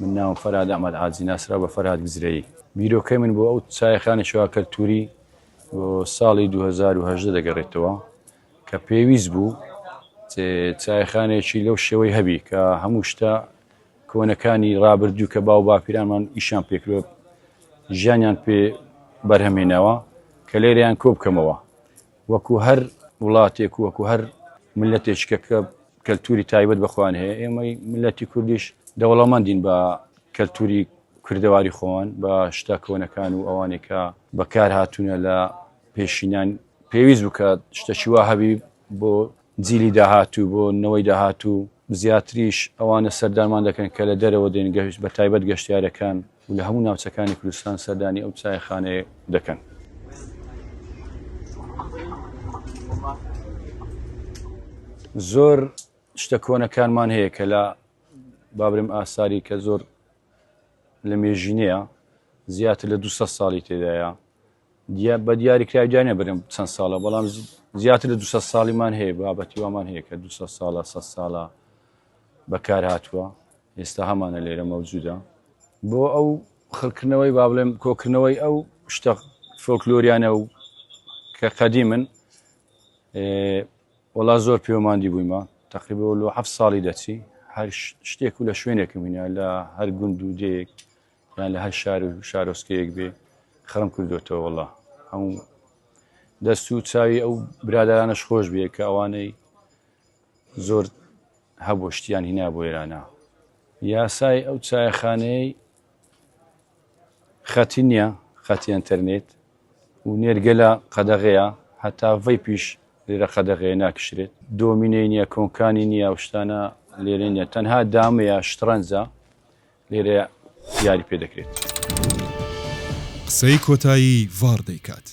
من ناوم فرهاد ئەحمەد حاجی ناسراو بە فەرهاد گزرەیی. بیرۆکەی من بۆ ئەو چایەخانەی شەوا کەلتوری بۆ ساڵی 2018 دەگەڕێتەوە کە پێویست بوو چایەخانەیەکی لەو شێوەی هەبی کە هەموو شتە کۆنەکانی ڕابردوو کە باو باپیرانمان ئیشان پێکرۆ ژیانیان پێ بەرهەمێناوە کە لێرەیان کۆ بکەمەوە وەکو هەر وڵاتێک و وەکو هەر ملەتێکە کە کەلتوری تایبەت بەخۆیان هەیە. ئێمەی ملەتی کوردیش دەوڵەمەندین بە کەلتوری کوردەواری خۆوان بە شتە کۆنەکان و ئەوانێک کە بەکار هاتوونە لە پێشینان پێویست بوو کە شتەکی وا هەبی بۆ جیلی داهاتوو بۆ نەوەی داهاتوو زیاتریش ئەوانە سەردانمان دەکەن کە لە دەرەوە دێن بە تایبەت گەشتیارەکان و لە هەموو ناوچەکانی کوردستان سەردانی ئەو چایەخانەیە دەکەن. زۆر شتە کۆنەکانمان هەیە کە لە بابرم ئاساری کە زۆر لە مێژینەیە زیاتر لە 200 ساڵی تێدایە بە دیاریکراویانە برم چەند ساڵە بەڵام زیاتر لە 200 ساڵیمان هەیە بابەتی وامان هەیە کە 200 ساڵە 100 ساڵە بەکار هاتووە ئێستا هەمانە لێرە مەوجودە بۆ ئەو خەڵکردنەوەی با بڵێم کۆکردنەوەی ئەو شتە فۆلکلۆریانە و کە قەدیمن وەڵا زۆر پێوەماندی بوویمە تەقریبا لە 7 ساڵی دەچی هەر شتێک و لە شوێنێکم هینە لە هەر گوند و دێک یان لە هەر شار و شارۆچکەیەک بێ خەڵم کردوێتەوە وەڵا هەموو دەست و چاوی ئەو برادرانەش خۆش بێ کە ئەوانەی زۆر هەبوو شتیان هینا بۆ ئێرانە. یاسای ئەو چایەخانەی خەتی نییە خەتی ئینتەرنێت و نێرگە لە قەدەغەیە هەتا ڤەی پیش لێرە قەدەغەیە ناکشرێت دۆمینەی نییە کۆنکانی نییە و شتانە لێرە نییە تەنها دامەیە شترەنجە لێرە یاری پێ دەکرێت. قسەی کۆتایی ڤار دەیکات.